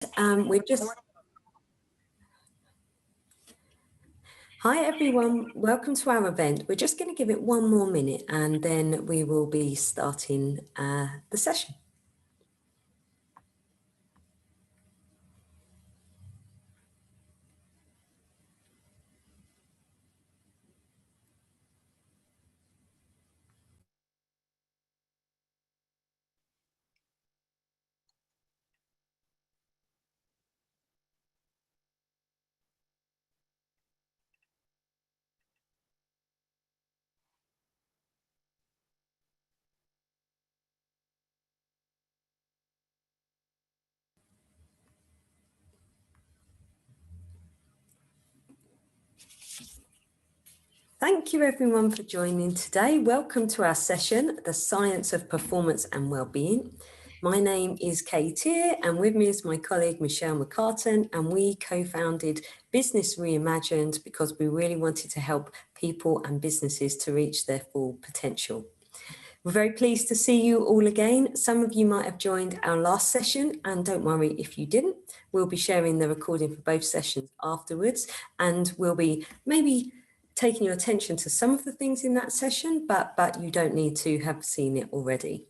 Hi everyone, welcome to our event. We're just going to give it one more minute and then we will be starting the session. Thank you everyone for joining today. Welcome to our session, The Science of Performance and Wellbeing. My name is Kate here and with me is my colleague Michelle McCartan, and we co-founded Business Reimagined because we really wanted to help people and businesses to reach their full potential. We're very pleased to see you all again. Some of you might have joined our last session, and don't worry if you didn't. We'll be sharing the recording for both sessions afterwards, and we'll be maybe taking your attention to some of the things in that session, but you don't need to have seen it already.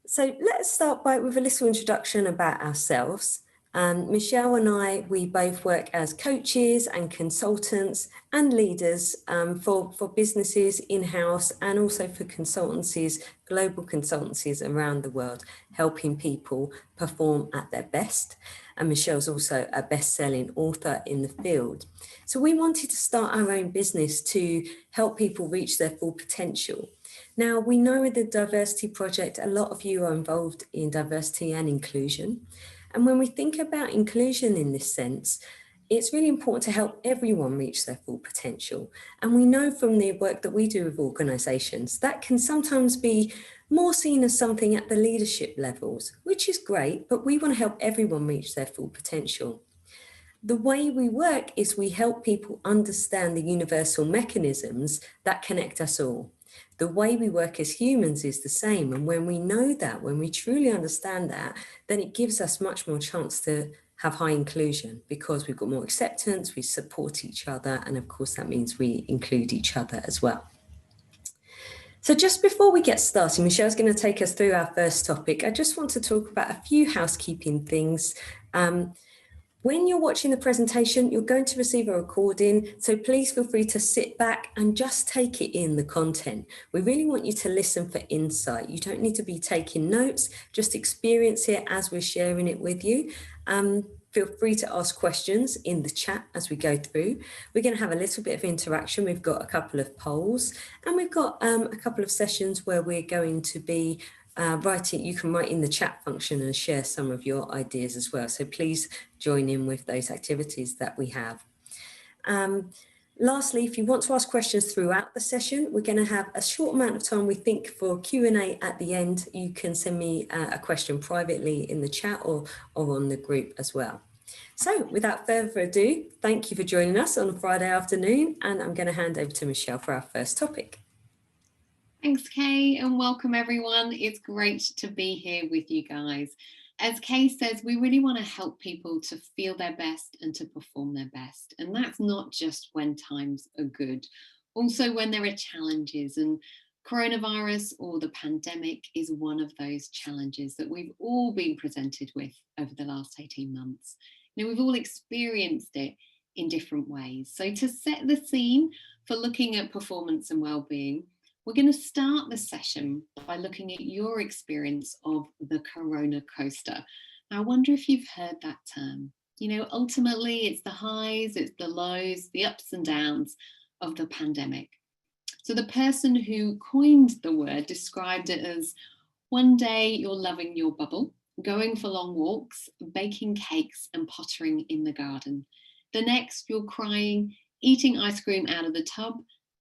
So let's start with a little introduction about ourselves. Michelle and I, we both work as coaches and consultants and leaders for businesses in-house and also for consultancies, global consultancies around the world, helping people perform at their best. And Michelle's also a best-selling author in the field. So we wanted to start our own business to help people reach their full potential. Now, we know with the Diversity Project, a lot of you are involved in diversity and inclusion. And when we think about inclusion in this sense, it's really important to help everyone reach their full potential. And we know from the work that we do with organisations, that can sometimes be more seen as something at the leadership levels, which is great, but we want to help everyone reach their full potential. The way we work is we help people understand the universal mechanisms that connect us all. The way we work as humans is the same. And when we know that, when we truly understand that, then it gives us much more chance to have high inclusion because we've got more acceptance, we support each other, and of course that means we include each other as well. So just before we get started, Michelle's going to take us through our first topic. I just want to talk about a few housekeeping things. When you're watching the presentation, you're going to receive a recording, so please feel free to sit back and just take it in, the content. We really want you to listen for insight. You don't need to be taking notes, just experience it as we're sharing it with you. Feel free to ask questions in the chat as we go through. We're going to have a little bit of interaction. We've got a couple of polls and we've got a couple of sessions where we're going to be you can write in the chat function and share some of your ideas as well. So please join in with those activities that we have. Lastly, if you want to ask questions throughout the session, we're going to have a short amount of time, we think, for Q&A at the end. You can send me a question privately in the chat or on the group as well. So without further ado, thank you for joining us on a Friday afternoon, and I'm going to hand over to Michelle for our first topic. Thanks, Kay, and welcome everyone. It's great to be here with you guys. As Kay says, we really want to help people to feel their best and to perform their best. And that's not just when times are good, also when there are challenges. And coronavirus or the pandemic is one of those challenges that we've all been presented with over the last 18 months. You know, we've all experienced it in different ways. So to set the scene for looking at performance and well-being, we're going to start the session by looking at your experience of the Coronacoaster. Now, I wonder if you've heard that term. You know, ultimately, it's the highs, it's the lows, the ups and downs of the pandemic. So the person who coined the word described it as one day you're loving your bubble, going for long walks, baking cakes and pottering in the garden. The next, you're crying, eating ice cream out of the tub,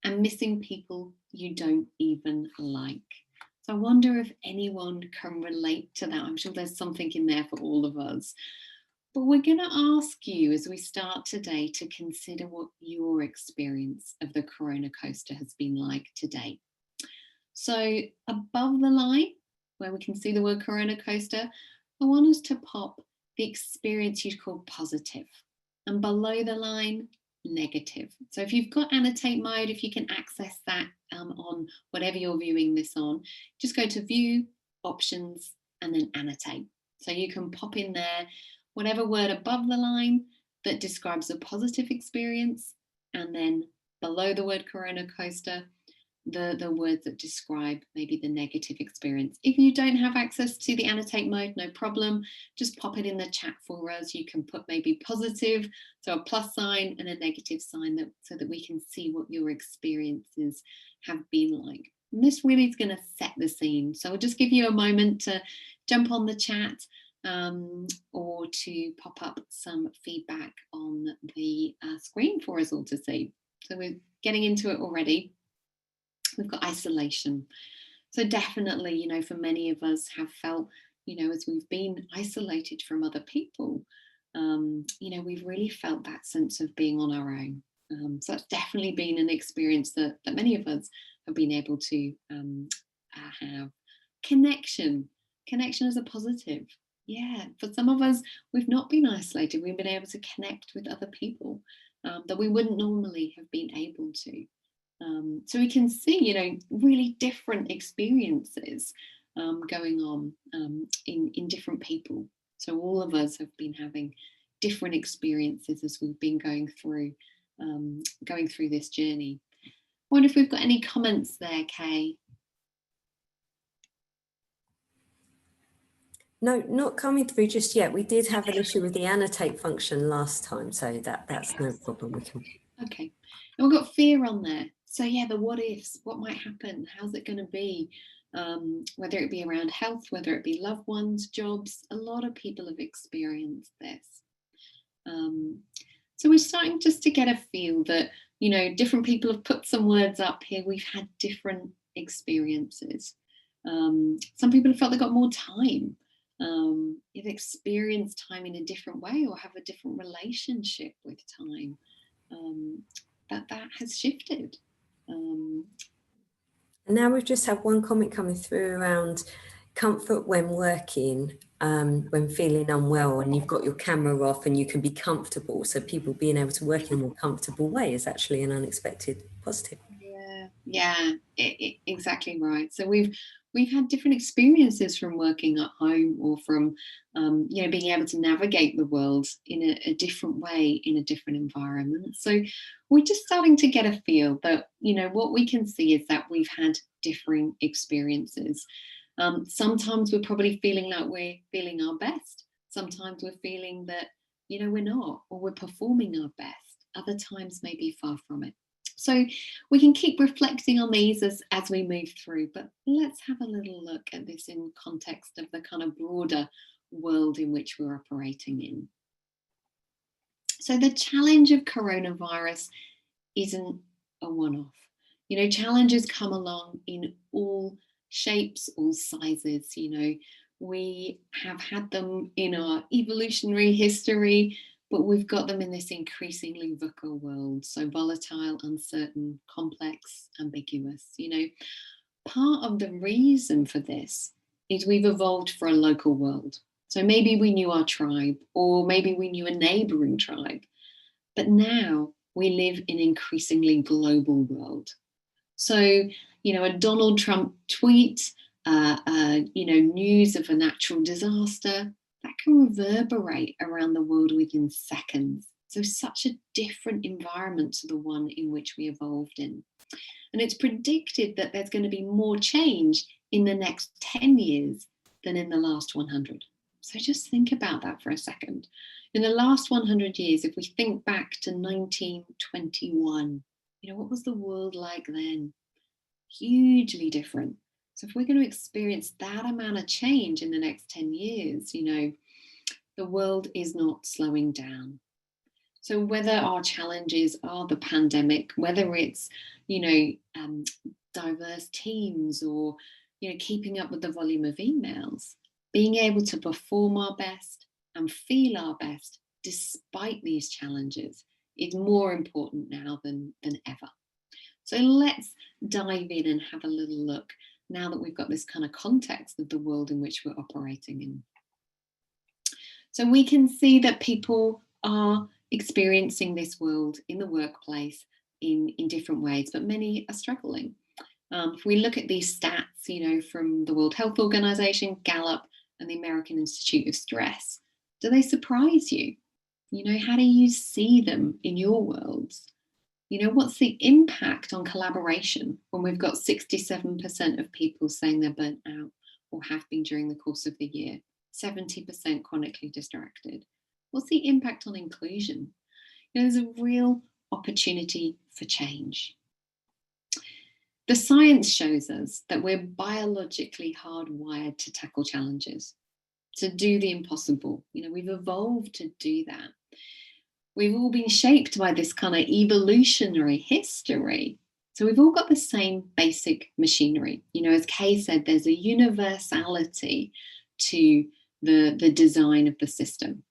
and missing people you don't even like. So I wonder if anyone can relate to that. I'm sure there's something in there for all of us. But we're going to ask you as we start today to consider what your experience of the Coronacoaster has been like today. So above the line, where we can see the word Coronacoaster, I want us to pop the experience you'd call positive, and below the line, negative. So if you've got annotate mode, if you can access that on whatever you're viewing this on, just go to view, options, and then annotate. So you can pop in there whatever word above the line that describes a positive experience, and then below the word Coronacoaster, the words that describe maybe the negative experience. If you don't have access to the annotate mode, no problem. Just pop it in the chat for us. You can put maybe positive, so a plus sign, and a negative sign, so that we can see what your experiences have been like. And this really is going to set the scene. So I'll just give you a moment to jump on the chat or to pop up some feedback on the screen for us all to see. So we're getting into it already. We've got isolation. So definitely, you know, for many of us have felt, you know, as we've been isolated from other people, you know, we've really felt that sense of being on our own. So that's definitely been an experience that many of us have been able to have. Connection is a positive. Yeah, for some of us, we've not been isolated. We've been able to connect with other people that we wouldn't normally have been able to. So we can see, you know, really different experiences going on in different people. So all of us have been having different experiences as we've been going through this journey. I wonder if we've got any comments there, Kay. No, not coming through just yet. We did have an issue with the annotate function last time, so that's no problem. We can. Okay, and we've got fear on there. So yeah, the what ifs, what might happen, how's it going to be, whether it be around health, whether it be loved ones, jobs. A lot of people have experienced this. So we're starting just to get a feel that, you know, different people have put some words up here. We've had different experiences. Some people have felt they got more time. You've experienced time in a different way or have a different relationship with time. That has shifted. And now we've just had one comment coming through around comfort when working, when feeling unwell, and you've got your camera off and you can be comfortable. So people being able to work in a more comfortable way is actually an unexpected positive. Yeah, exactly right. So we've had different experiences from working at home or from you know, being able to navigate the world in a different way in a different environment. So we're just starting to get a feel that, you know, what we can see is that we've had differing experiences. Sometimes we're probably feeling like we're feeling our best. Sometimes we're feeling that, you know, we're not, or we're performing our best. Other times maybe far from it. So we can keep reflecting on these as we move through, but let's have a little look at this in context of the kind of broader world in which we're operating in. So the challenge of coronavirus isn't a one-off. You know, challenges come along in all shapes, all sizes. You know, we have had them in our evolutionary history, but we've got them in this increasingly VUCA world. So volatile, uncertain, complex, ambiguous. You know, part of the reason for this is we've evolved for a local world. So maybe we knew our tribe, or maybe we knew a neighboring tribe. But now we live in an increasingly global world. So, you know, a Donald Trump tweet, you know, news of a natural disaster, that can reverberate around the world within seconds. So such a different environment to the one in which we evolved in. And it's predicted that there's going to be more change in the next 10 years than in the last 100. So just think about that for a second. In the last 100 years, if we think back to 1921, you know, what was the world like then? Hugely different. So if we're going to experience that amount of change in the next 10 years, you know, the world is not slowing down. So whether our challenges are the pandemic, whether it's, you know, diverse teams, or, you know, keeping up with the volume of emails, being able to perform our best and feel our best despite these challenges is more important now than ever. So let's dive in and have a little look now that we've got this kind of context of the world in which we're operating in. So we can see that people are experiencing this world in the workplace in different ways, but many are struggling. If we look at these stats, from the World Health Organization, Gallup, and the American Institute of Stress, do they surprise you? How do you see them in your worlds? What's the impact on collaboration when we've got 67% of people saying they're burnt out or have been during the course of the year, 70% chronically distracted? What's the impact on inclusion? There's a real opportunity for change. The science shows us that we're biologically hardwired to tackle challenges, to do the impossible. We've evolved to do that. We've all been shaped by this kind of evolutionary history. So we've all got the same basic machinery. As Kay said, there's a universality to the design of the system.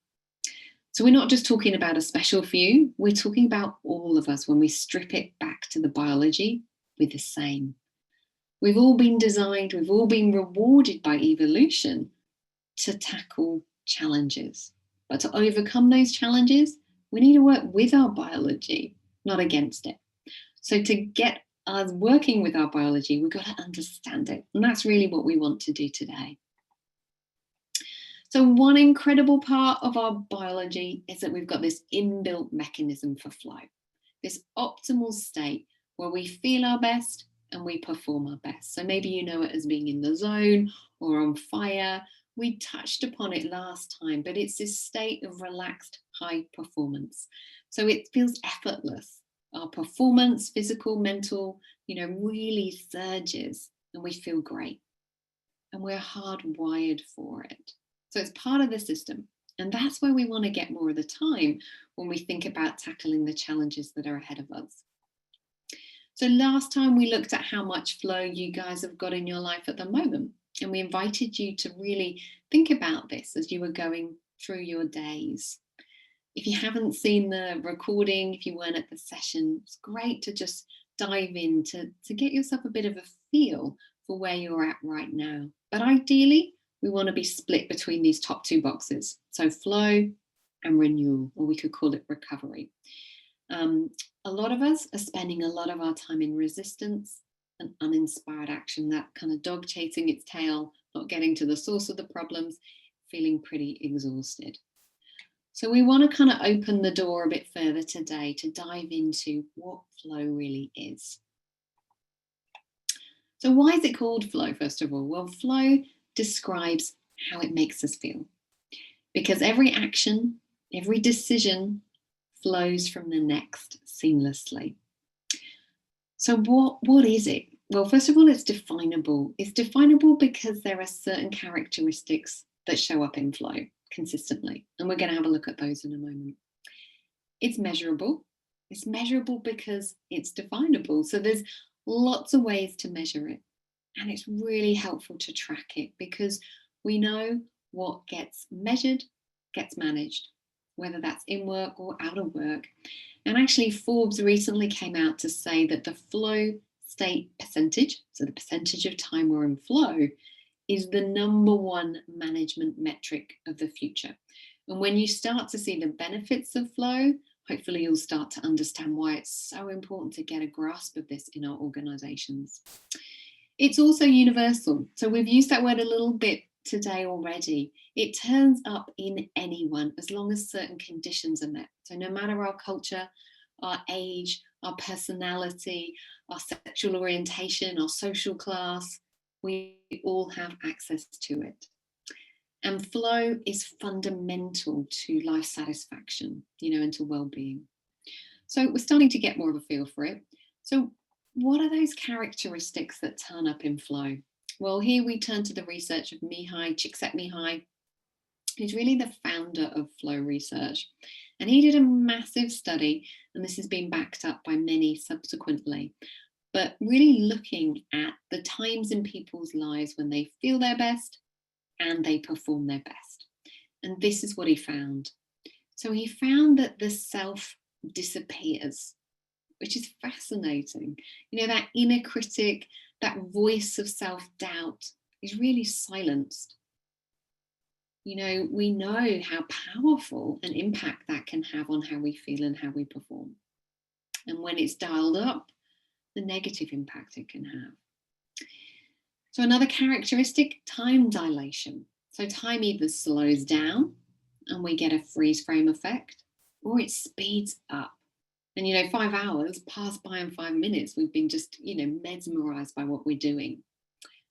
So we're not just talking about a special few, we're talking about all of us when we strip it back to the biology. We're the same. We've all been designed, we've all been rewarded by evolution to tackle challenges. But to overcome those challenges, we need to work with our biology, not against it. So to get us working with our biology, we've got to understand it. And that's really what we want to do today. So one incredible part of our biology is that we've got this inbuilt mechanism for flow, this optimal state where we feel our best and we perform our best. So maybe you know it as being in the zone or on fire. We touched upon it last time, but it's this state of relaxed high performance. So it feels effortless. Our performance, physical, mental, really surges and we feel great. And we're hardwired for it. So it's part of the system. And that's where we want to get more of the time when we think about tackling the challenges that are ahead of us. So last time we looked at how much flow you guys have got in your life at the moment. And we invited you to really think about this as you were going through your days. If you haven't seen the recording, if you weren't at the session, it's great to just dive in to get yourself a bit of a feel for where you're at right now. But ideally, we want to be split between these top two boxes. So flow and renewal, or we could call it recovery. A lot of us are spending a lot of our time in resistance and uninspired action, that kind of dog chasing its tail, not getting to the source of the problems, feeling pretty exhausted. So we want to kind of open the door a bit further today to dive into what flow really is. So why is it called flow, first of all? Well, flow describes how it makes us feel. Because every action, every decision flows from the next seamlessly. So what is it? Well, first of all, it's definable. It's definable because there are certain characteristics that show up in flow consistently. And we're going to have a look at those in a moment. It's measurable. It's measurable because it's definable. So there's lots of ways to measure it. And it's really helpful to track it because we know what gets measured gets managed, whether that's in work or out of work. And actually, Forbes recently came out to say that the flow state percentage, so the percentage of time we're in flow, is the #1 management metric of the future. And when you start to see the benefits of flow, hopefully you'll start to understand why it's so important to get a grasp of this in our organizations. It's also universal. So we've used that word a little bit today already. It turns up in anyone as long as certain conditions are met. So no matter our culture, our age, our personality, our sexual orientation, our social class, we all have access to it. And flow is fundamental to life satisfaction, and to well-being. So we're starting to get more of a feel for it. So what are those characteristics that turn up in flow? Well, here we turn to the research of Csikszentmihalyi, who's really the founder of flow research. And he did a massive study, and this has been backed up by many subsequently, but really looking at the times in people's lives when they feel their best and they perform their best. And this is what he found. So he found that the self disappears, which is fascinating. That inner critic, that voice of self-doubt is really silenced. We know how powerful an impact that can have on how we feel and how we perform. And when it's dialed up, the negative impact it can have. So another characteristic, time dilation. So time either slows down and we get a freeze frame effect, or it speeds up. And 5 hours pass by in 5 minutes. We've been just, mesmerized by what we're doing.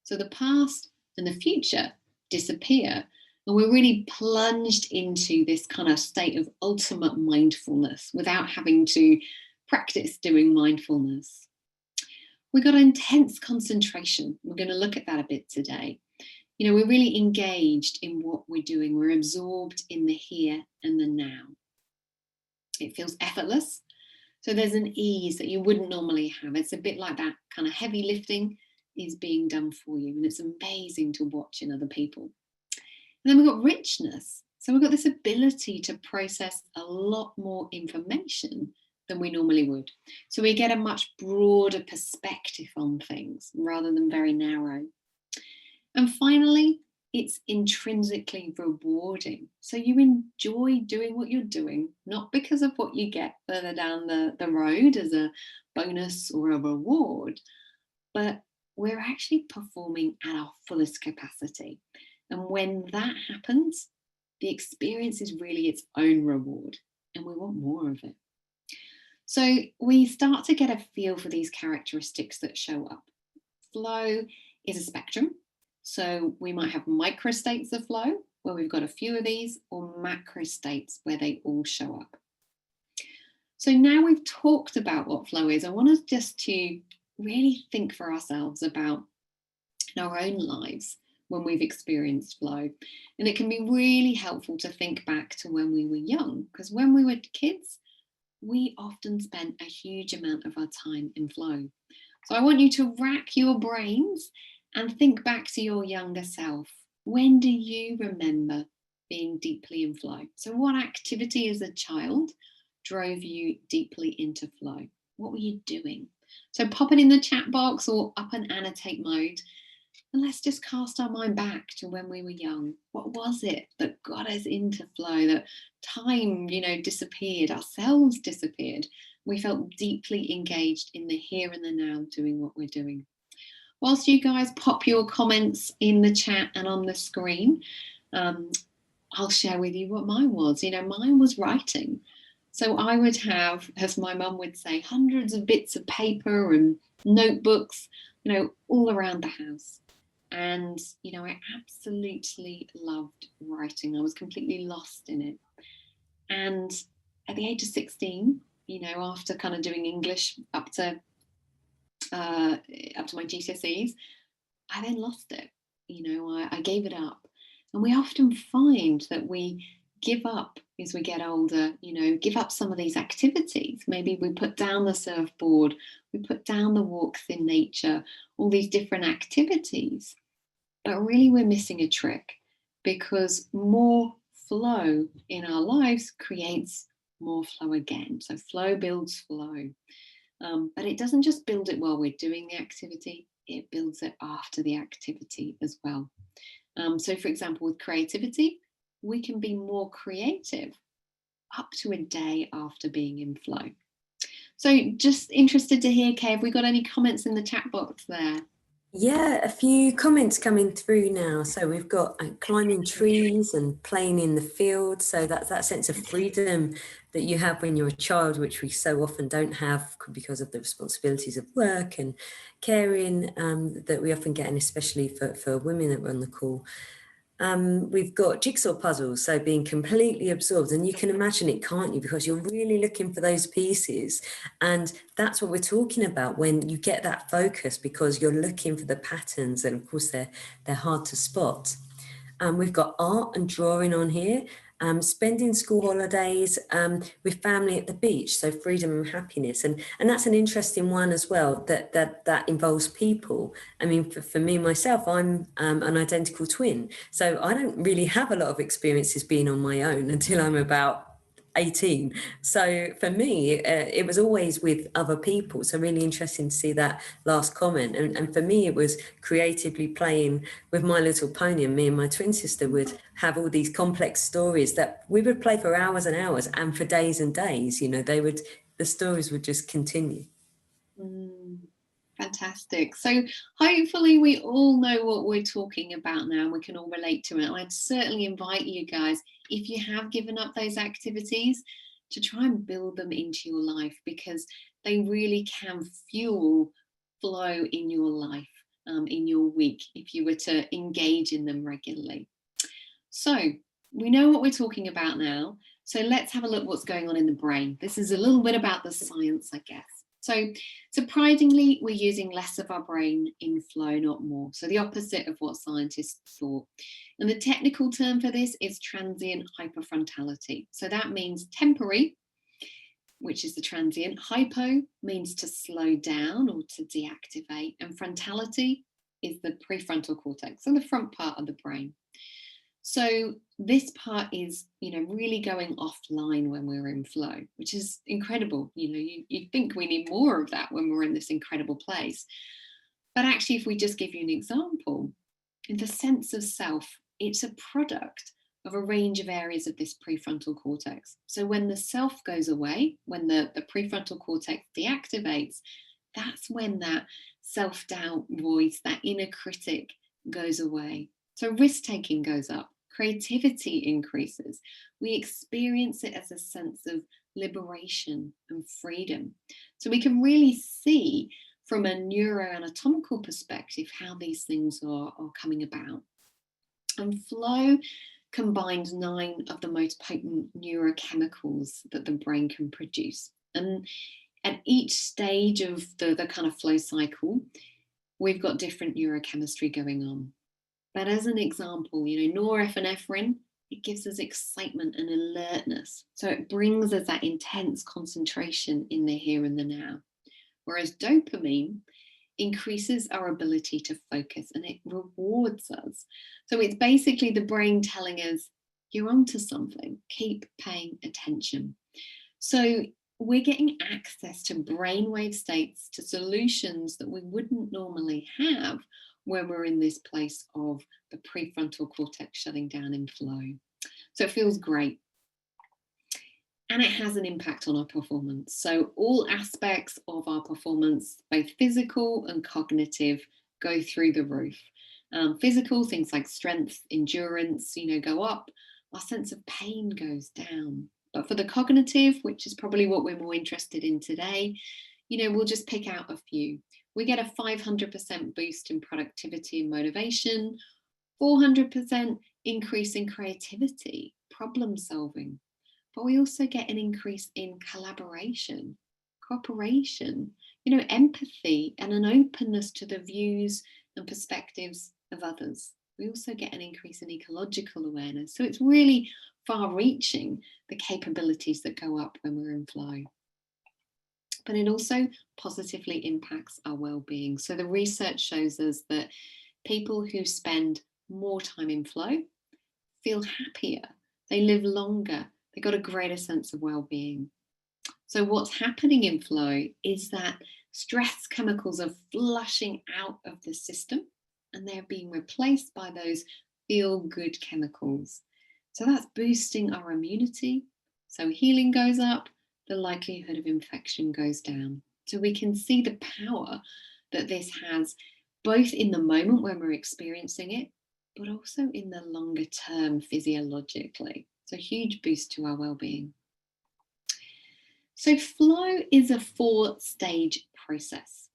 So the past and the future disappear, and we're really plunged into this kind of state of ultimate mindfulness without having to practice doing mindfulness. We've got intense concentration. We're going to look at that a bit today. We're really engaged in what we're doing. We're absorbed in the here and the now. It feels effortless. So there's an ease that you wouldn't normally have. It's a bit like that kind of heavy lifting is being done for you. And it's amazing to watch in other people. And then we've got richness. So we've got this ability to process a lot more information than we normally would. So we get a much broader perspective on things rather than very narrow. And finally, it's intrinsically rewarding. So you enjoy doing what you're doing, not because of what you get further down the road as a bonus or a reward, but we're actually performing at our fullest capacity. And when that happens, the experience is really its own reward, and we want more of it. So we start to get a feel for these characteristics that show up. Flow is a spectrum. So we might have micro states of flow, where we've got a few of these, or macro states where they all show up. So now we've talked about what flow is, I want us just to really think for ourselves about in our own lives when we've experienced flow. And it can be really helpful to think back to when we were young, because when we were kids, we often spent a huge amount of our time in flow. So I want you to rack your brains and think back to your younger self. When do you remember being deeply in flow? So what activity as a child drove you deeply into flow? What were you doing? So pop it in the chat box or up and annotate mode. And let's just cast our mind back to when we were young. What was it that got us into flow? That time, disappeared, ourselves disappeared. We felt deeply engaged in the here and the now, doing what we're doing. Whilst you guys pop your comments in the chat and on the screen, I'll share with you what mine was. Mine was writing. So I would have, as my mum would say, hundreds of bits of paper and notebooks, all around the house. And, I absolutely loved writing. I was completely lost in it. And at the age of 16, after kind of doing English up to my GCSEs, I then lost it. I gave it up. And we often find that we give up as we get older, give up some of these activities. Maybe we put down the surfboard, we put down the walks in nature, all these different activities. But really we're missing a trick, because more flow in our lives creates more flow again. So flow builds flow. But it doesn't just build it while we're doing the activity, it builds it after the activity as well. So for example, with creativity, we can be more creative up to a day after being in flow. So just interested to hear, Kay, have we got any comments in the chat box there? Yeah, a few comments coming through now. So we've got climbing trees and playing in the field. So that's that sense of freedom that you have when you're a child, which we so often don't have because of the responsibilities of work and caring that we often get, and especially for women that were on the call. We've got jigsaw puzzles, so being completely absorbed, and you can imagine it, can't you? Because you're really looking for those pieces, and that's what we're talking about when you get that focus, because you're looking for the patterns, and of course they're hard to spot. We've got art and drawing on here. Spending school holidays with family at the beach, so freedom and happiness, and that's an interesting one as well. That involves people. I mean, for me myself, I'm an identical twin, so I don't really have a lot of experiences being on my own until I'm about 18. So for me, it was always with other people. So really interesting to see that last comment. And for me, it was creatively playing with My Little Pony, and me and my twin sister would have all these complex stories that we would play for hours and hours and for days and days. You know, the stories would just continue. Fantastic. So hopefully we all know what we're talking about now and we can all relate to it. I'd certainly invite you guys, if you have given up those activities, to try and build them into your life, because they really can fuel flow in your life, in your week, if you were to engage in them regularly. So we know what we're talking about now. So let's have a look what's going on in the brain. This is a little bit about the science, I guess. So surprisingly, we're using less of our brain in flow, not more. So the opposite of what scientists thought. And the technical term for this is transient hyperfrontality. So that means temporary, which is the transient. Hypo means to slow down or to deactivate. And frontality is the prefrontal cortex, so the front part of the brain. So this part is, really going offline when we're in flow, which is incredible. You think we need more of that when we're in this incredible place. But actually, if we just give you an example, in the sense of self, it's a product of a range of areas of this prefrontal cortex. So when the self goes away, when the prefrontal cortex deactivates, that's when that self-doubt voice, that inner critic goes away. So risk-taking goes up. Creativity increases. We experience it as a sense of liberation and freedom. So we can really see from a neuroanatomical perspective how these things are coming about. And flow combines 9 of the most potent neurochemicals that the brain can produce. And at each stage of the kind of flow cycle, we've got different neurochemistry going on. But as an example, norepinephrine, it gives us excitement and alertness. So it brings us that intense concentration in the here and the now. Whereas dopamine increases our ability to focus and it rewards us. So it's basically the brain telling us, you're onto something, keep paying attention. So we're getting access to brainwave states, to solutions that we wouldn't normally have when we're in this place of the prefrontal cortex shutting down in flow. So it feels great. And it has an impact on our performance. So all aspects of our performance, both physical and cognitive, go through the roof. Physical, things like strength, endurance, go up. Our sense of pain goes down. But for the cognitive, which is probably what we're more interested in today, we'll just pick out a few. We get a 500% boost in productivity and motivation, 400% increase in creativity, problem solving. But we also get an increase in collaboration, cooperation, empathy, and an openness to the views and perspectives of others. We also get an increase in ecological awareness. So it's really far-reaching, the capabilities that go up when we're in flow. But it also positively impacts our well-being. So the research shows us that people who spend more time in flow feel happier, they live longer, they got a greater sense of well-being. So what's happening in flow is that stress chemicals are flushing out of the system and they're being replaced by those feel-good chemicals. So that's boosting our immunity. So healing goes up, the likelihood of infection goes down. So we can see the power that this has, both in the moment when we're experiencing it, but also in the longer term physiologically. So huge boost to our well-being. So flow is a 4-stage process.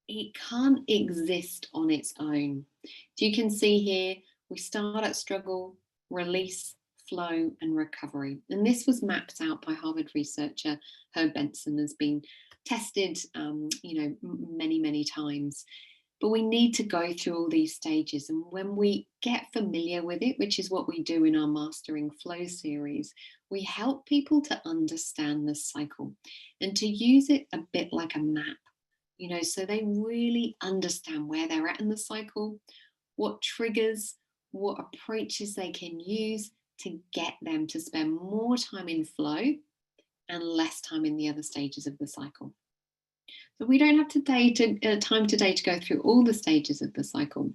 It can't exist on its own. So you can see here, we start at struggle, release, flow, and recovery. And this was mapped out by Harvard researcher Herb Benson, has been tested, many, many times. But we need to go through all these stages. And when we get familiar with it, which is what we do in our Mastering Flow series, we help people to understand the cycle and to use it a bit like a map, so they really understand where they're at in the cycle, what triggers, what approaches they can use to get them to spend more time in flow and less time in the other stages of the cycle. So we don't have time today to go through all the stages of the cycle.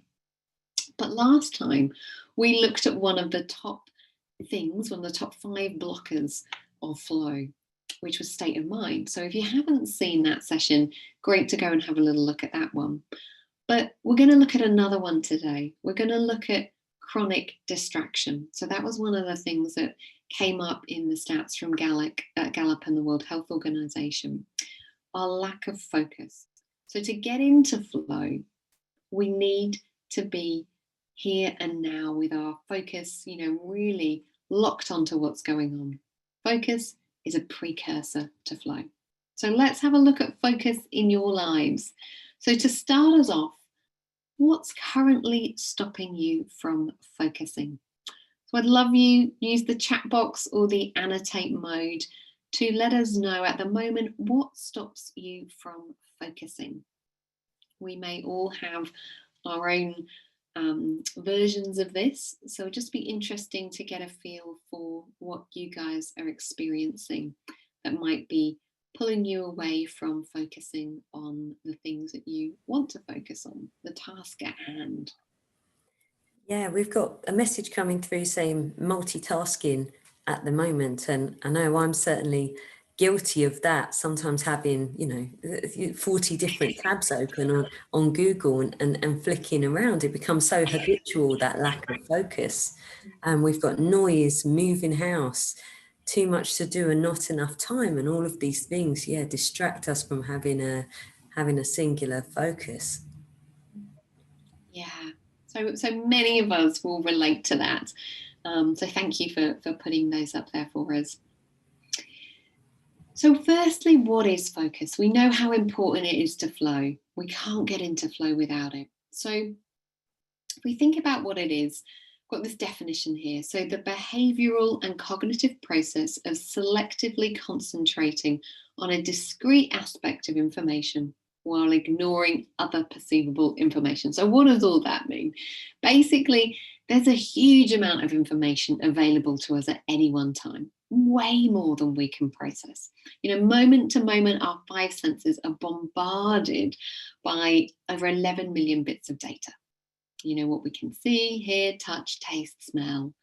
But last time we looked at one of the top 5 blockers of flow, which was state of mind. So if you haven't seen that session, great to go and have a little look at that one. But we're going to look at another one today. We're going to look at chronic distraction. So that was one of the things that came up in the stats from Gallup and the World Health Organization, our lack of focus. So to get into flow, we need to be here and now with our focus, really locked onto what's going on. Focus is a precursor to flow. So let's have a look at focus in your lives. So to start us off, what's currently stopping you from focusing? So I'd love you use the chat box or the annotate mode to let us know at the moment what stops you from focusing. We may all have our own versions of this, so it'll just be interesting to get a feel for what you guys are experiencing that might be pulling you away from focusing on the things that you want to focus on, the task at hand. Yeah, we've got a message coming through saying multitasking at the moment, and I know I'm certainly guilty of that, sometimes having 40 different tabs open on Google and flicking around. It becomes so habitual, that lack of focus, and we've got noise, moving house, too much to do and not enough time, and all of these things distract us from having a singular focus. Yeah, so many of us will relate to that. So thank you for putting those up there for us. So firstly, what is focus? We know how important it is to flow. We can't get into flow without it. So if we think about what it is, I've got this definition here. So the behavioral and cognitive process of selectively concentrating on a discrete aspect of information while ignoring other perceivable information. So what does all that mean? Basically, there's a huge amount of information available to us at any one time, way more than we can process. Moment to moment, our 5 senses are bombarded by over 11 million bits of data. What we can see, hear, touch, taste, smell.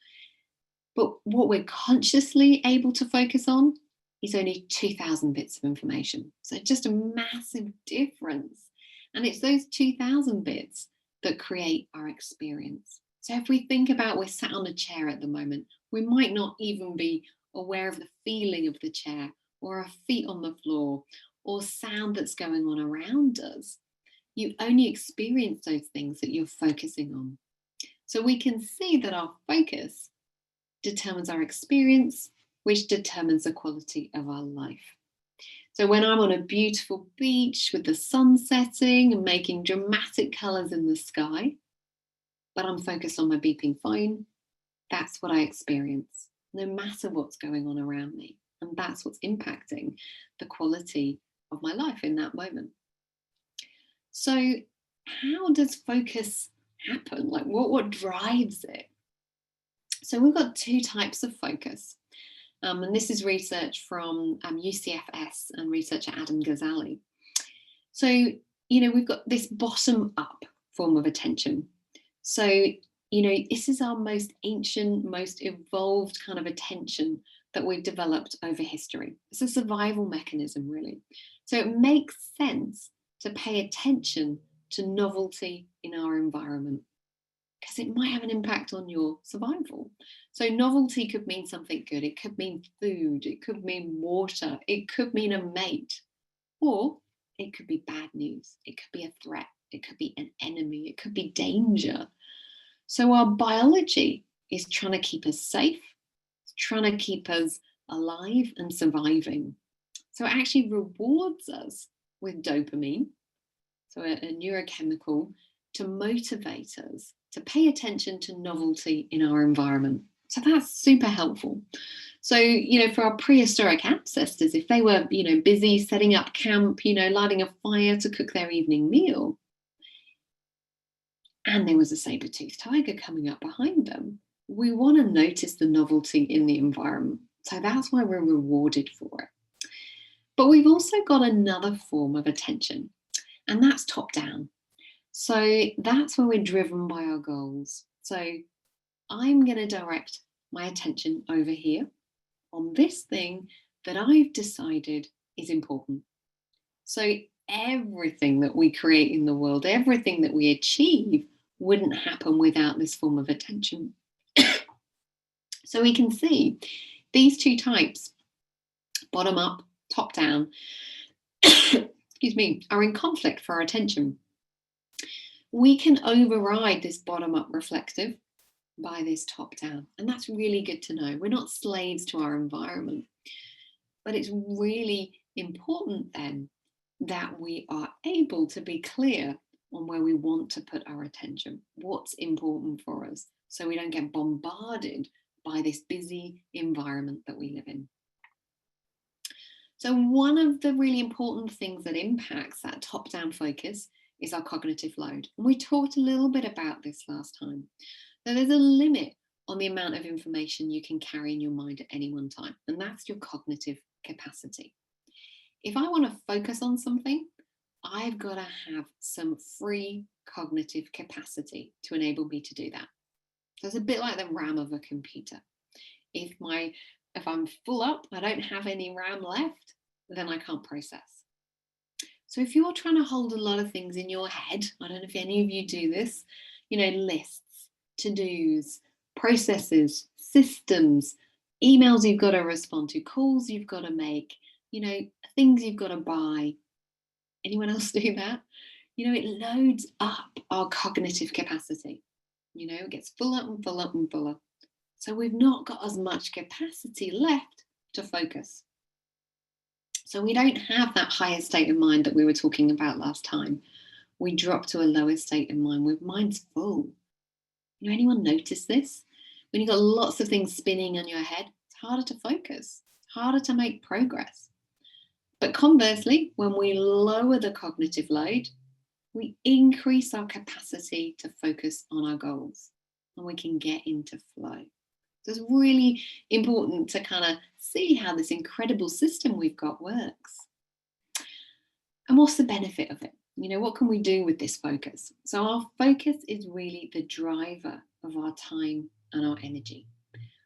But what we're consciously able to focus on is only 2,000 bits of information. So just a massive difference. And it's those 2,000 bits that create our experience. So if we think about we're sat on a chair at the moment, we might not even be aware of the feeling of the chair or our feet on the floor or sound that's going on around us. You only experience those things that you're focusing on. So we can see that our focus determines our experience, which determines the quality of our life. So when I'm on a beautiful beach with the sun setting and making dramatic colours in the sky, but I'm focused on my beeping phone, that's what I experience, no matter what's going on around me. And that's what's impacting the quality of my life in that moment. So how does focus happen? Like what drives it? So we've got 2 types of focus. And this is research from UCFS and researcher Adam Ghazali. So, we've got this bottom up form of attention. So, this is our most ancient, most evolved kind of attention that we've developed over history. It's a survival mechanism, really. So it makes sense to pay attention to novelty in our environment because it might have an impact on your survival. So novelty could mean something good. It could mean food. It could mean water. It could mean a mate. Or it could be bad news. It could be a threat. It could be an enemy. It could be danger. So our biology is trying to keep us safe. It's trying to keep us alive and surviving. So it actually rewards us with dopamine, so a neurochemical, to motivate us to pay attention to novelty in our environment. So that's super helpful. So, for our prehistoric ancestors, if they were, busy setting up camp, lighting a fire to cook their evening meal, and there was a saber-toothed tiger coming up behind them, we want to notice the novelty in the environment. So that's why we're rewarded for it. But we've also got another form of attention, and that's top down. So that's where we're driven by our goals. So I'm going to direct my attention over here on this thing that I've decided is important. So everything that we create in the world, everything that we achieve wouldn't happen without this form of attention. So we can see these two types, bottom up, top down, excuse me, are in conflict for our attention. We can override this bottom up reflective by this top down. And that's really good to know. We're not slaves to our environment, but it's really important then that we are able to be clear on where we want to put our attention, what's important for us, so we don't get bombarded by this busy environment that we live in. So one of the really important things that impacts that top-down focus is our cognitive load. And we talked a little bit about this last time. So there's a limit on the amount of information you can carry in your mind at any one time, and that's your cognitive capacity. If I want to focus on something, I've got to have some free cognitive capacity to enable me to do that. So it's a bit like the RAM of a computer. If I'm full up, I don't have any RAM left, then I can't process. So if you're trying to hold a lot of things in your head, I don't know if any of you do this, lists, to-dos, processes, systems, emails you've got to respond to, calls you've got to make, things you've got to buy. Anyone else do that? It loads up our cognitive capacity. It gets full up and full up and full up. So we've not got as much capacity left to focus. So we don't have that higher state of mind that we were talking about last time. We drop to a lower state of mind where mind's full. Anyone notice this? When you've got lots of things spinning on your head, it's harder to focus, it's harder to make progress. But conversely, when we lower the cognitive load, we increase our capacity to focus on our goals and we can get into flow. So it's really important to kind of see how this incredible system we've got works. And what's the benefit of it? What can we do with this focus? So our focus is really the driver of our time and our energy.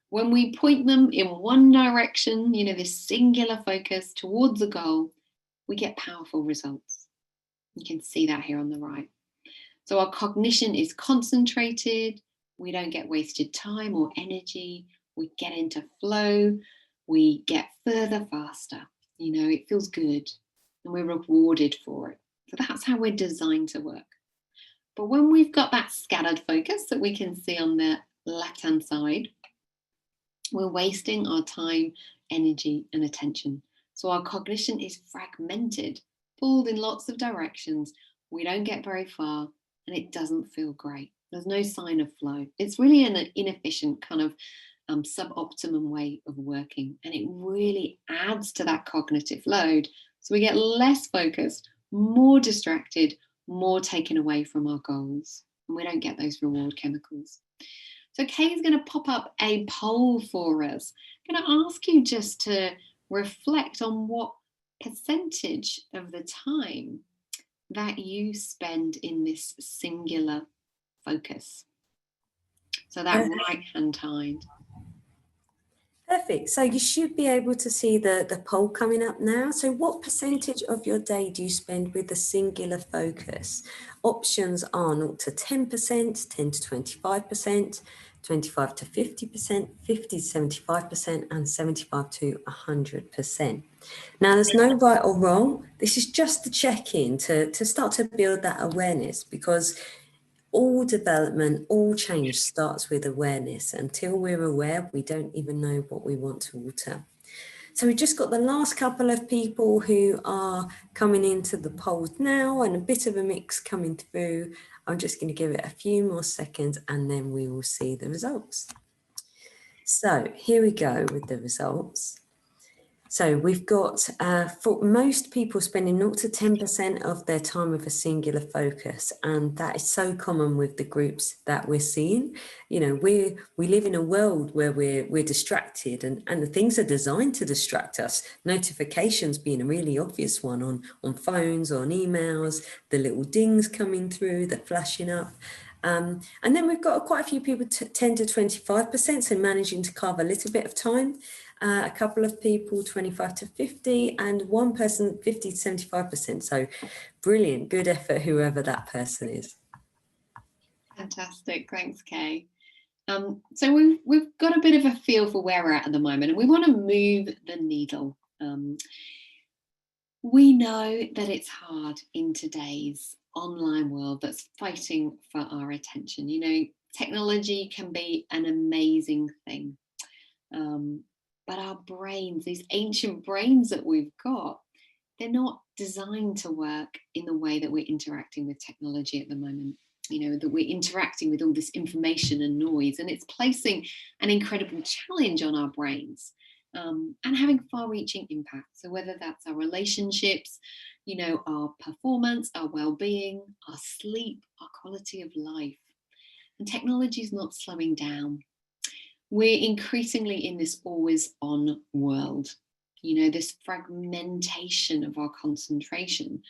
When we point them in one direction, this singular focus towards a goal, we get powerful results. You can see that here on the right. So our cognition is concentrated. We don't get wasted time or energy. We get into flow. We get further faster. It feels good and we're rewarded for it. So that's how we're designed to work. But when we've got that scattered focus that we can see on the left-hand side, we're wasting our time, energy, and attention. So our cognition is fragmented, pulled in lots of directions. We don't get very far and it doesn't feel great. There's no sign of flow. It's really an inefficient kind of suboptimum way of working. And it really adds to that cognitive load. So we get less focused, more distracted, more taken away from our goals. And we don't get those reward chemicals. So Kay is going to pop up a poll for us. I'm going to ask you just to reflect on what percentage of the time that you spend in this singular focus. So that right-hand side. Perfect. So you should be able to see the poll coming up now. So what percentage of your day do you spend with a singular focus? Options are 0 to 10%, 10 to 25%, 25 to 50%, 50 to 75%, and 75 to 100%. Now, there's no right or wrong. This is just the check-in to start to build that awareness, because all development, all change starts with awareness. Until we're aware, we don't even know what we want to alter. So we've just got the last couple of people who are coming into the polls now, and a bit of a mix coming through. I'm just going to give it a few more seconds and then we will see the results. So here we go with the results. So we've got, for most people, spending 0 to 10% of their time with a singular focus. And that is so common with the groups that we're seeing. You know, we live in a world where we're distracted, and the things are designed to distract us. Notifications being a really obvious one on phones, on emails, the little dings coming through, the flashing up. And then we've got quite a few people, 10 to 25%, so managing to carve a little bit of time. A couple of people, 25 to 50, and one person, 50 to 75%. So brilliant, good effort, whoever that person is. Fantastic, thanks, Kay. So we've got a bit of a feel for where we're at the moment, and we want to move the needle. We know that it's hard in today's online world that's fighting for our attention. You know, technology can be an amazing thing. But our brains, these ancient brains that we've got, they're not designed to work in the way that we're interacting with technology at the moment. You know, that we're interacting with all this information and noise, and it's placing an incredible challenge on our brains, and having far-reaching impact. So whether that's our relationships, you know, our performance, our well-being, our sleep, our quality of life. And technology is not slowing down. We're increasingly in this always on world, you know, this fragmentation of our concentration,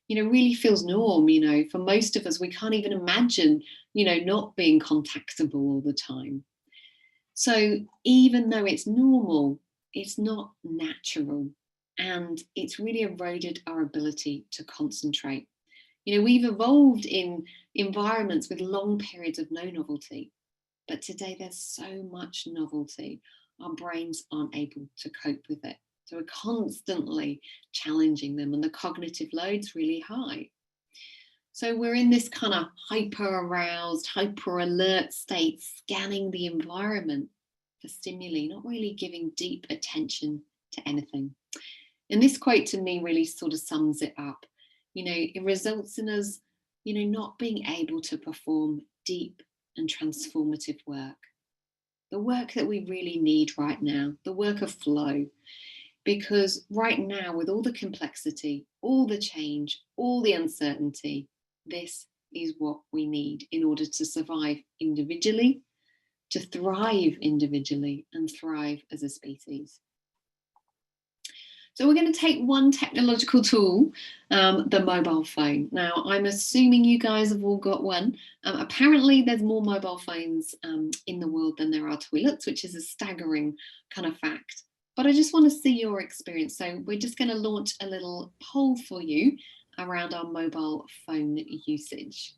you know, really feels norm. You know, for most of us, we can't even imagine, you know, not being contactable all the time. So even though it's normal, it's not natural, and it's really eroded our ability to concentrate. You know, we've evolved in environments with long periods of no novelty. But today there's so much novelty, our brains aren't able to cope with it. So we're constantly challenging them, and the cognitive load's really high. So we're in this kind of hyper aroused, hyper alert state, scanning the environment for stimuli, not really giving deep attention to anything. And this quote to me really sort of sums it up. You know, it results in us, you know, not being able to perform deep and transformative work. The work that we really need right now, the work of flow. Because right now, with all the complexity, all the change, all the uncertainty, this is what we need in order to survive individually, to thrive individually, and thrive as a species. So we're going to take one technological tool, the mobile phone. Now, I'm assuming you guys have all got one. Apparently, there's more mobile phones in the world than there are toilets, which is a staggering kind of fact. But I just want to see your experience. So we're just going to launch a little poll for you around our mobile phone usage.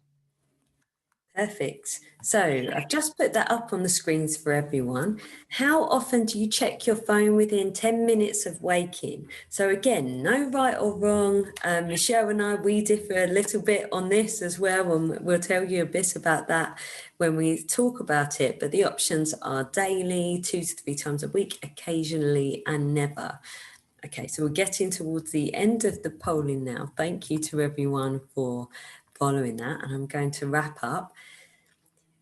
Perfect. So I've just put that up on the screens for everyone. How often do you check your phone within 10 minutes of waking? So again, no right or wrong. Michelle and I, we differ a little bit on this as well, and we'll tell you a bit about that when we talk about it. But the options are daily, 2 to 3 times a week, occasionally, and never. Okay, so we're getting towards the end of the polling now. Thank you to everyone for following that, and I'm going to wrap up.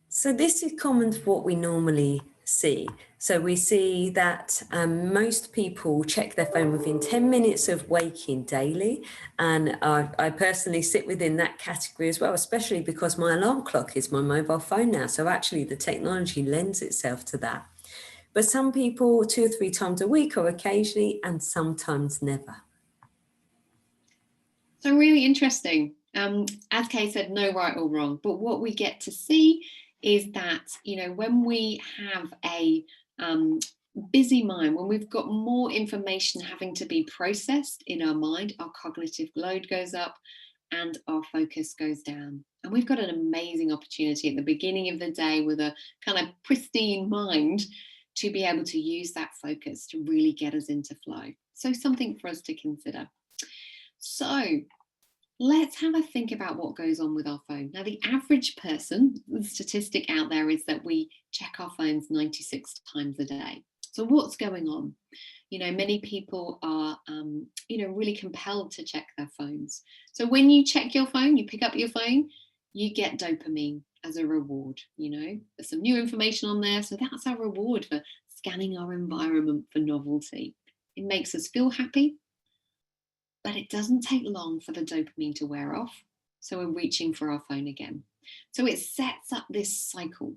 So this is common to what we normally see. So we see that most people check their phone within 10 minutes of waking daily. And I personally sit within that category as well, especially because my alarm clock is my mobile phone now. So actually the technology lends itself to that. But some people 2 or 3 times a week, or occasionally, and sometimes never. So really interesting. As Kay said, no right or wrong. But what we get to see is that, you know, when we have a busy mind, when we've got more information having to be processed in our mind, our cognitive load goes up and our focus goes down. And we've got an amazing opportunity at the beginning of the day with a kind of pristine mind to be able to use that focus to really get us into flow. So something for us to consider. So let's have a think about what goes on with our phone. Now, the average person, the statistic out there is that we check our phones 96 times a day. So what's going on? You know, many people are, you know, really compelled to check their phones. So when you check your phone, you pick up your phone, you get dopamine as a reward. You know, there's some new information on there. So that's our reward for scanning our environment for novelty. It makes us feel happy, but it doesn't take long for the dopamine to wear off. So we're reaching for our phone again. So it sets up this cycle.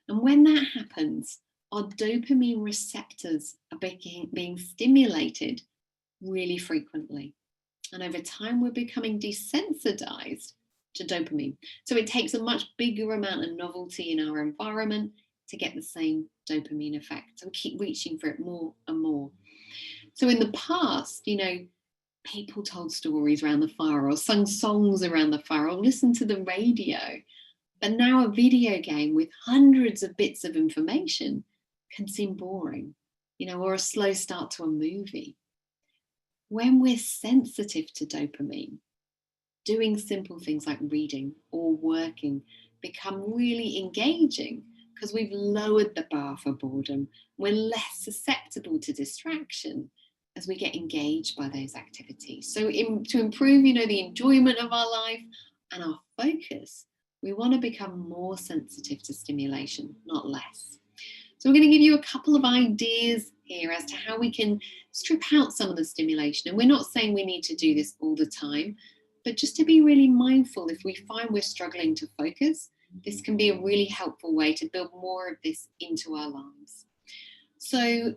And when that happens, our dopamine receptors are being stimulated really frequently. And over time, we're becoming desensitized to dopamine. So it takes a much bigger amount of novelty in our environment to get the same dopamine effect. So we keep reaching for it more and more. So in the past, people told stories around the fire or sung songs around the fire or listened to the radio. But now a video game with hundreds of bits of information can seem boring, or a slow start to a movie. When we're sensitive to dopamine, doing simple things like reading or working become really engaging because we've lowered the bar for boredom. We're less susceptible to distraction as we get engaged by those activities. So to improve, the enjoyment of our life and our focus, we want to become more sensitive to stimulation, not less. So we're going to give you a couple of ideas here as to how we can strip out some of the stimulation. And we're not saying we need to do this all the time, but just to be really mindful, if we find we're struggling to focus, this can be a really helpful way to build more of this into our lives. So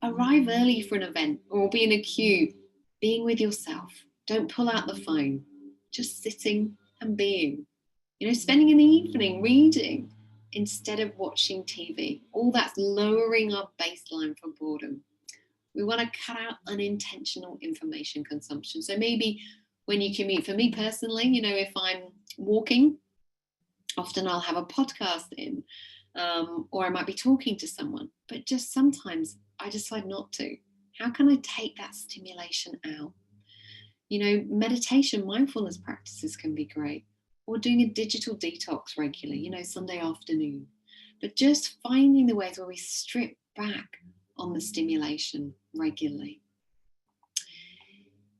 arrive early for an event or be in a queue, being with yourself. Don't pull out the phone, just sitting and being. Spending an evening reading instead of watching TV. All that's lowering our baseline for boredom. We want to cut out unintentional information consumption. So maybe when you commute, for me personally, if I'm walking, often I'll have a podcast in, or I might be talking to someone, but just sometimes I decide not to. How can I take that stimulation out? Meditation, mindfulness practices can be great, or doing a digital detox regularly, Sunday afternoon. But just finding the ways where we strip back on the stimulation regularly.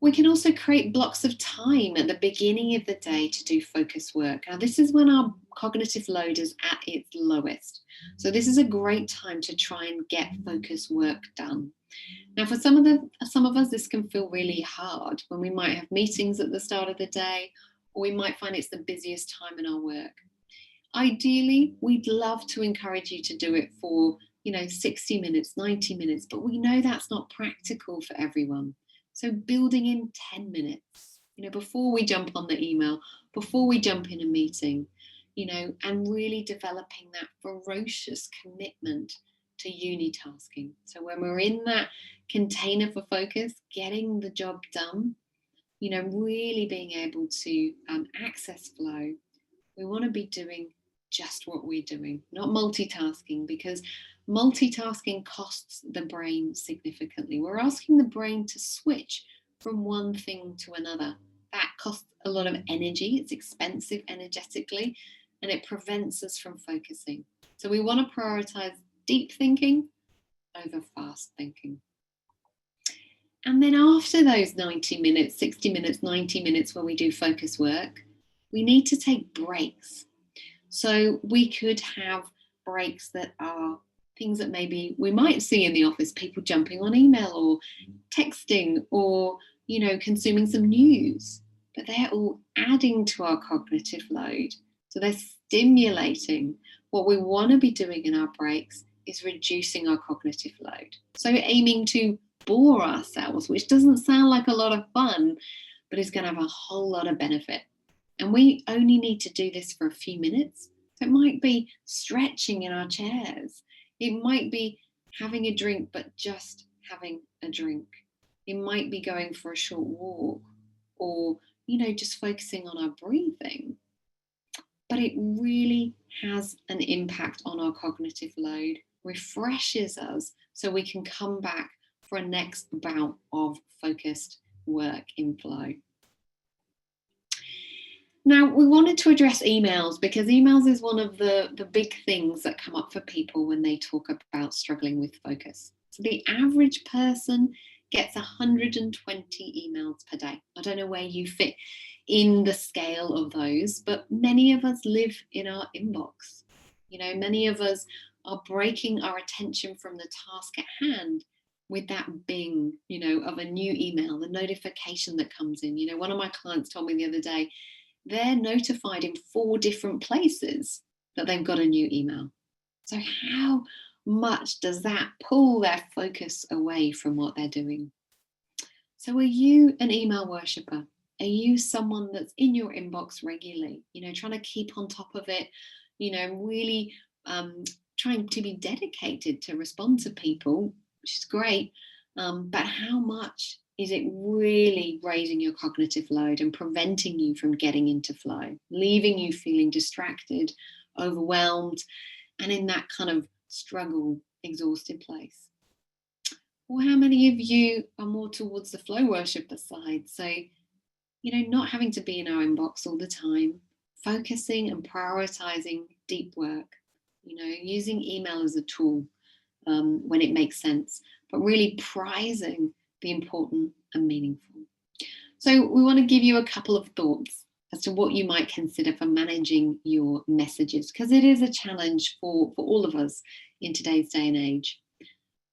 We can also create blocks of time at the beginning of the day to do focus work. Now, this is when our cognitive load is at its lowest. So this is a great time to try and get focus work done. Now, for some of us, this can feel really hard when we might have meetings at the start of the day, or we might find it's the busiest time in our work. Ideally, we'd love to encourage you to do it for, 60 minutes, 90 minutes, but we know that's not practical for everyone. So building in 10 minutes, before we jump on the email, before we jump in a meeting, and really developing that ferocious commitment to unitasking. So when we're in that container for focus, getting the job done, really being able to access flow, we want to be doing just what we're doing, not multitasking, because multitasking costs the brain significantly. We're asking the brain to switch from one thing to another. That costs a lot of energy. It's expensive energetically, and it prevents us from focusing. So we want to prioritize deep thinking over fast thinking. And then after those 90 minutes, 60 minutes, 90 minutes where we do focus work, we need to take breaks. So we could have breaks that are things that maybe we might see in the office, people jumping on email or texting or, consuming some news, but they're all adding to our cognitive load. So they're stimulating. What we want to be doing in our breaks is reducing our cognitive load. So aiming to bore ourselves, which doesn't sound like a lot of fun, but is going to have a whole lot of benefit. And we only need to do this for a few minutes. So it might be stretching in our chairs. It might be having a drink, but just having a drink. It might be going for a short walk or, just focusing on our breathing. But it really has an impact on our cognitive load, refreshes us so we can come back for a next bout of focused work in flow. Now, we wanted to address emails because emails is one of the big things that come up for people when they talk about struggling with focus. So the average person gets 120 emails per day. I don't know where you fit in the scale of those, but many of us live in our inbox. Many of us are breaking our attention from the task at hand with that bing, of a new email, the notification that comes in. One of my clients told me the other day, they're notified in 4 different places that they've got a new email. So how much does that pull their focus away from what they're doing? So are you an email worshipper? Are you someone that's in your inbox regularly, trying to keep on top of it, really trying to be dedicated to respond to people, which is great. But how much is it really raising your cognitive load and preventing you from getting into flow, leaving you feeling distracted, overwhelmed, and in that kind of struggle, exhausted place? Or how many of you are more towards the flow worshipper side? So, not having to be in our inbox all the time, focusing and prioritizing deep work, using email as a tool when it makes sense, but really prizing the important and meaningful. So we want to give you a couple of thoughts as to what you might consider for managing your messages, because it is a challenge for all of us in today's day and age.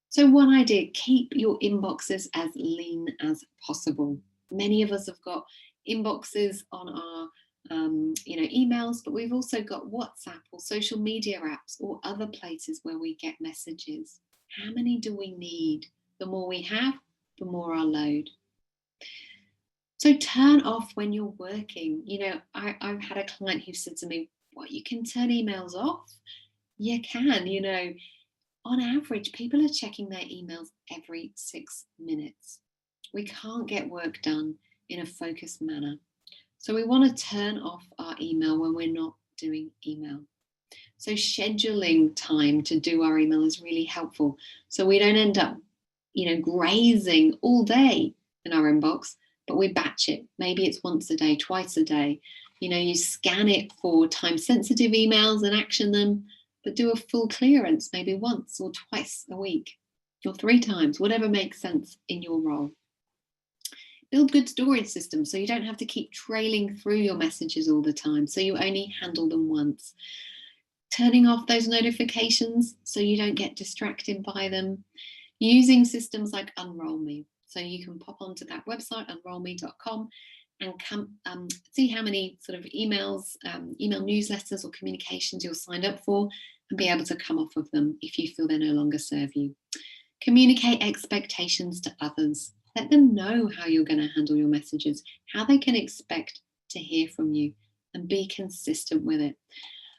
So one idea, keep your inboxes as lean as possible. Many of us have got inboxes on our emails, but we've also got WhatsApp or social media apps or other places where we get messages. How many do we need? The more we have, the more our load. So turn off when you're working. I've had a client who said to me, "What, you can turn emails off?" You can, on average, people are checking their emails every 6 minutes. We can't get work done in a focused manner. So we want to turn off our email when we're not doing email. So scheduling time to do our email is really helpful. So we don't end up, grazing all day in our inbox, but we batch it. Maybe it's once a day, twice a day. You scan it for time-sensitive emails and action them, but do a full clearance maybe once or twice a week or 3 times, whatever makes sense in your role. Build good storage systems so you don't have to keep trailing through your messages all the time, so you only handle them once. Turning off those notifications so you don't get distracted by them. Using systems like Unroll Me. So you can pop onto that website, unrollme.com, and see how many sort of email newsletters or communications you're signed up for, and be able to come off of them if you feel they no longer serve you. Communicate expectations to others. Let them know how you're going to handle your messages, how they can expect to hear from you, and be consistent with it.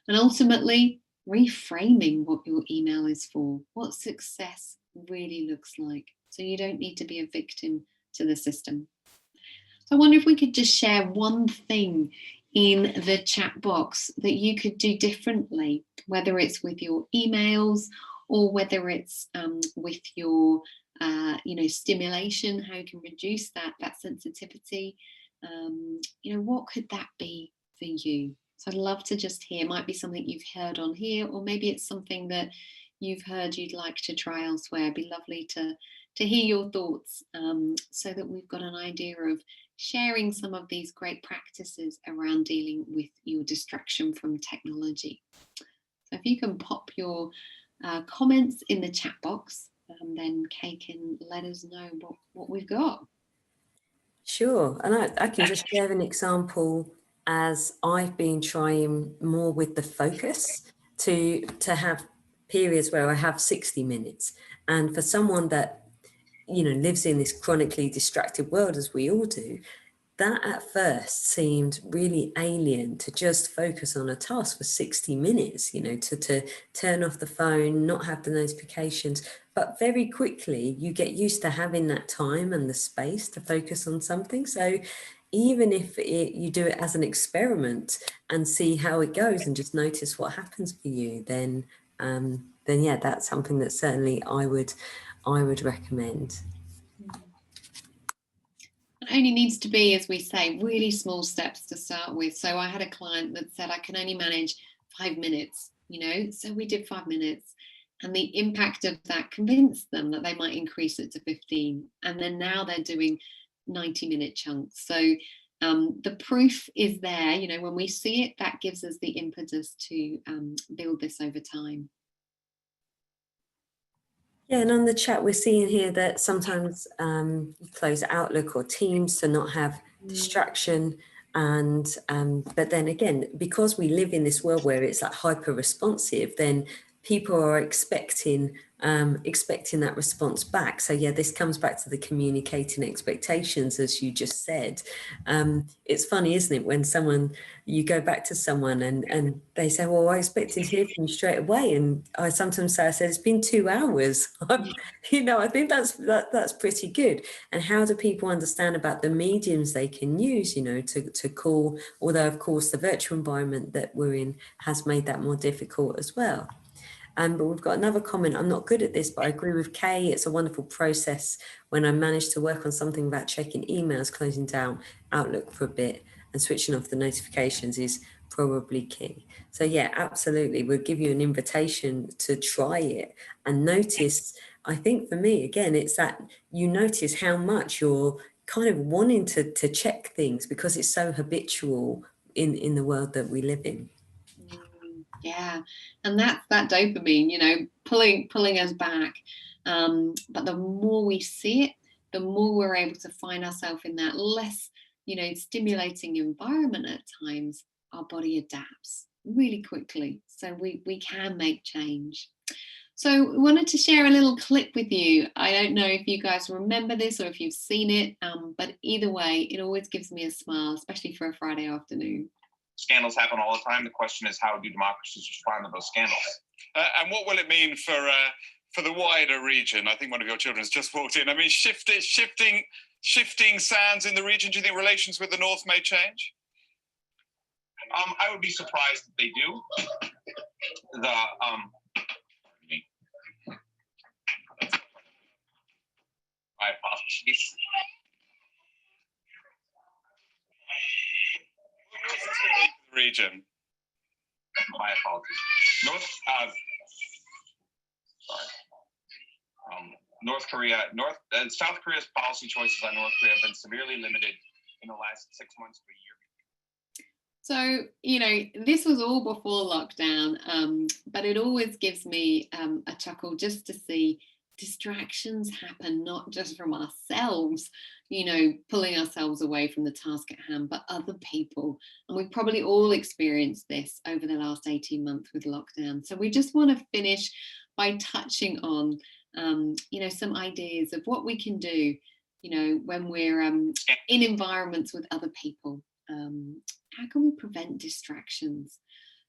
And ultimately, reframing what your email is for, what success really looks like, so you don't need to be a victim to the system. So I wonder if we could just share one thing in the chat box that you could do differently, whether it's with your emails or whether it's with your stimulation, how you can reduce that sensitivity. What could that be for you? So I'd love to just hear. It might be something you've heard on here, or maybe it's something that you've heard you'd like to try elsewhere. It'd be lovely to hear your thoughts, so that we've got an idea of sharing some of these great practices around dealing with your distraction from technology. So if you can pop your comments in the chat box, then Kay can let us know what we've got. Sure, and I can just share an example as I've been trying more with the focus to have periods where I have 60 minutes. And for someone that, lives in this chronically distracted world, as we all do, that at first seemed really alien, to just focus on a task for 60 minutes, to turn off the phone, not have the notifications. But very quickly, you get used to having that time and the space to focus on something. So even if you do it as an experiment and see how it goes and just notice what happens for you, then yeah, that's something that certainly I would recommend. It only needs to be, as we say, really small steps to start with. So I had a client that said, I can only manage 5 minutes, so we did 5 minutes. And the impact of that convinced them that they might increase it to 15. And then now they're doing 90-minute chunks. So the proof is there. When we see it, that gives us the impetus to build this over time. Yeah, and on the chat, we're seeing here that sometimes you close Outlook or Teams to not have distraction. And but then again, because we live in this world where it's like hyper responsive, then people are expecting that response back. So yeah, this comes back to the communicating expectations, as you just said. It's funny, isn't it, when you go back to someone and they say, well, I expected to hear from you straight away. And I sometimes say, I said, it's been 2 hours. I think that's pretty good. And how do people understand about the mediums they can use, to call, although of course the virtual environment that we're in has made that more difficult as well. But we've got another comment. I'm not good at this, but I agree with Kay. It's a wonderful process when I manage to work on something about checking emails, closing down Outlook for a bit and switching off the notifications is probably key. So yeah, absolutely. We'll give you an invitation to try it and notice. I think for me, again, it's that you notice how much you're kind of wanting to check things because it's so habitual in the world that we live in. Yeah, and that's that dopamine, pulling us back. But the more we see it, the more we're able to find ourselves in that less, stimulating environment at times. Our body adapts really quickly, so we can make change. So we wanted to share a little clip with you. I don't know if you guys remember this or if you've seen it, but either way, it always gives me a smile, especially for a Friday afternoon. Scandals happen all the time. The question is, how do democracies respond to those scandals? And what will it mean for the wider region? I think one of your children has just walked in. I mean, shifting sands in the region. Do you think relations with the North may change? I would be surprised if they do. My apologies. Region. My apologies. South Korea's policy choices on North Korea have been severely limited in the last 6 months to a year. So, this was all before lockdown, but it always gives me a chuckle just to see distractions happen, not just from ourselves, pulling ourselves away from the task at hand, but other people. And we've probably all experienced this over the last 18 months with lockdown. So we just want to finish by touching on, some ideas of what we can do, when we're in environments with other people. How can we prevent distractions?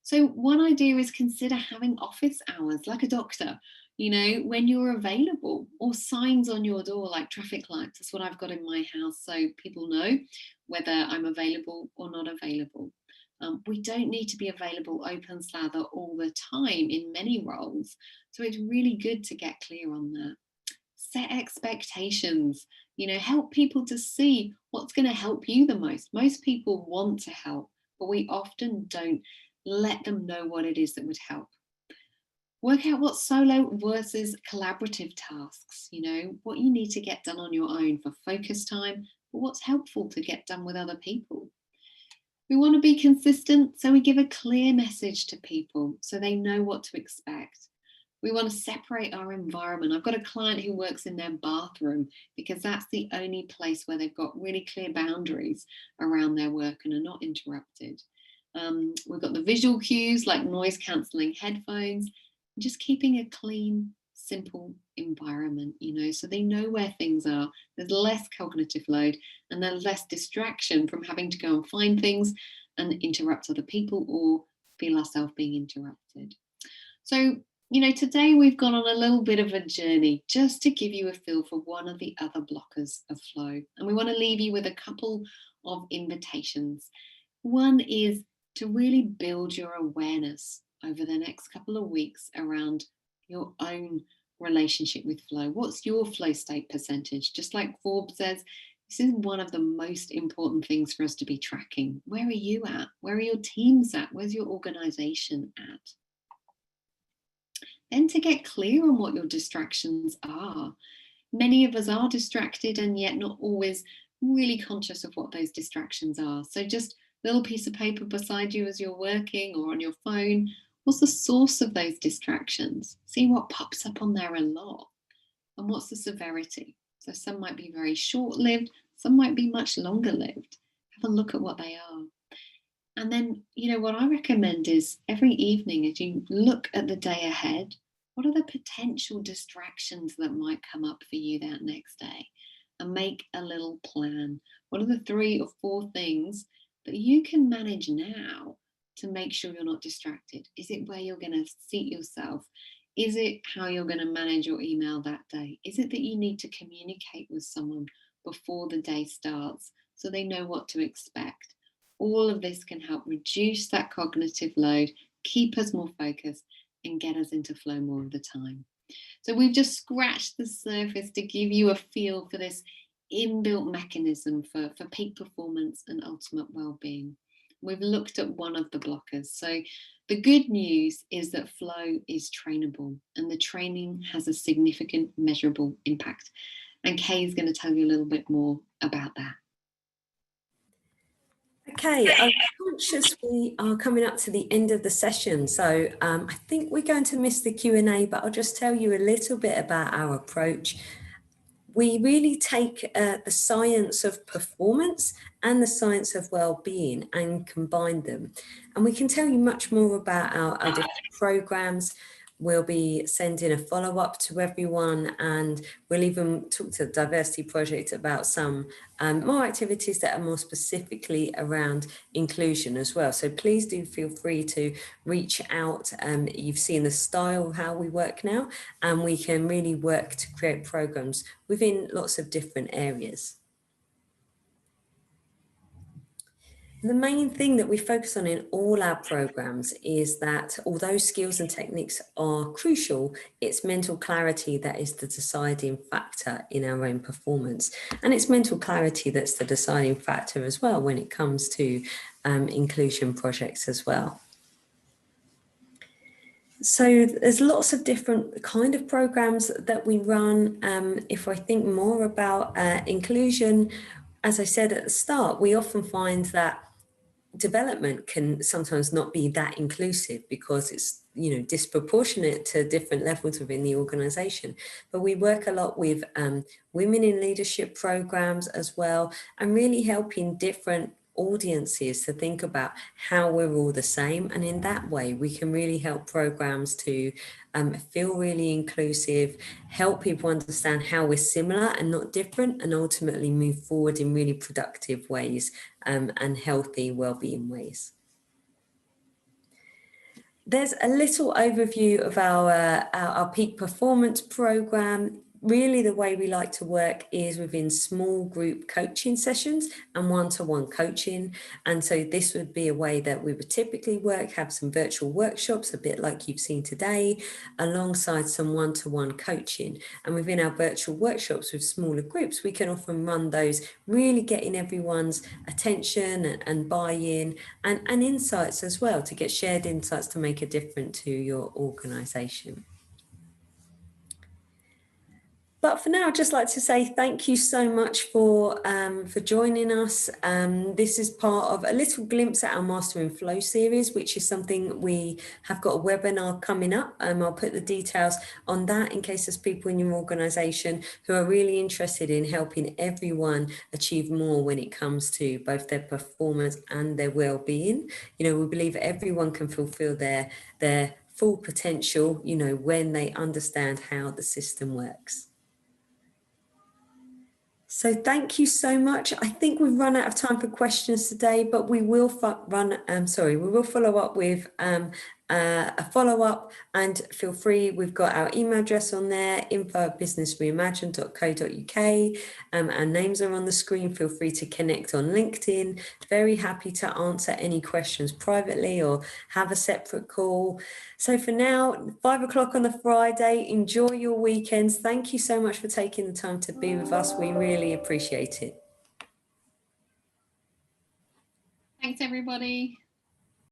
So one idea is consider having office hours like a doctor, when you're available, or signs on your door like traffic lights. That's what I've got in my house, so people know whether I'm available or not available. We don't need to be available open slather all the time in many roles. So it's really good to get clear on that. Set expectations, help people to see what's going to help you the most. Most people want to help, but we often don't let them know what it is that would help. Work out what solo versus collaborative tasks, what you need to get done on your own for focus time, but what's helpful to get done with other people. We want to be consistent, so we give a clear message to people so they know what to expect. We want to separate our environment. I've got a client who works in their bathroom because that's the only place where they've got really clear boundaries around their work and are not interrupted. We've got the visual cues like noise cancelling headphones, and just keeping a clean, simple environment, so they know where things are. There's less cognitive load and there's less distraction from having to go and find things and interrupt other people or feel ourselves being interrupted. So, today we've gone on a little bit of a journey just to give you a feel for one of the other blockers of flow. And we want to leave you with a couple of invitations. One is to really build your awareness over the next couple of weeks around your own relationship with flow. What's your flow state percentage? Just like Forbes says, this is one of the most important things for us to be tracking. Where are you at? Where are your teams at? Where's your organization at? Then to get clear on what your distractions are. Many of us are distracted and yet not always really conscious of what those distractions are. So just a little piece of paper beside you as you're working or on your phone. What's the source of those distractions? See what pops up on there a lot. and what's the severity. So some might be very short-lived, some might be much longer-lived. Have a look at what they are. And then, what I recommend is every evening as you look at the day ahead, what are the potential distractions that might come up for you that next day? And make a little plan. What are the 3 or 4 things that you can manage now to make sure you're not distracted? Is it where you're going to seat yourself? Is it how you're going to manage your email that day? Is it that you need to communicate with someone before the day starts so they know what to expect? All of this can help reduce that cognitive load, keep us more focused, and get us into flow more of the time. So we've just scratched the surface to give you a feel for this inbuilt mechanism for peak performance and ultimate well-being. We've looked at one of the blockers. So the good news is that flow is trainable, and the training has a significant measurable impact. And Kay is going to tell you a little bit more about that. Okay, I'm conscious we are coming up to the end of the session, so I think we're going to miss the Q&A, but I'll just tell you a little bit about our approach. We really take the science of performance and the science of well-being and combine them. And we can tell you much more about our different programs. We'll be sending a follow-up to everyone, and we'll even talk to the Diversity Project about some more activities that are more specifically around inclusion as well. So please do feel free to reach out. You've seen the style of how we work now, and we can really work to create programs within lots of different areas. The main thing that we focus on in all our programs is that although skills and techniques are crucial, it's mental clarity that is the deciding factor in our own performance. And it's mental clarity that's the deciding factor as well when it comes to inclusion projects as well. So there's lots of different kind of programs that we run. If I think more about inclusion, as I said at the start, we often find that development can sometimes not be that inclusive because it's disproportionate to different levels within the organization. But we work a lot with women in leadership programs as well, and really helping different audiences to think about how we're all the same, and in that way we can really help programs to feel really inclusive, help people understand how we're similar and not different, and ultimately move forward in really productive ways and healthy well-being ways. There's a little overview of our peak performance program. Really, the way we like to work is within small group coaching sessions and one-to-one coaching. And so this would be a way that we would typically work, have some virtual workshops, a bit like you've seen today, alongside some one-to-one coaching. And within our virtual workshops with smaller groups, we can often run those, really getting everyone's attention and buy-in and insights as well, to get shared insights to make a difference to your organisation. But for now, I'd just like to say thank you so much for joining us. This is part of a little glimpse at our Master in Flow series, which is something we have got a webinar coming up. I'll put the details on that in case there's people in your organisation who are really interested in helping everyone achieve more when it comes to both their performance and their well-being. We believe everyone can fulfil their full potential, when they understand how the system works. So thank you so much. I think we've run out of time for questions today, but we will follow up with a follow-up, and feel free, we've got our email address on there, info@businessreimagined.co.uk. Our names are on the screen. Feel free to connect on LinkedIn. Very happy to answer any questions privately or have a separate call. So for now, 5 o'clock on the Friday, enjoy your weekends. Thank you so much for taking the time to be with us. We really appreciate it. Thanks, everybody.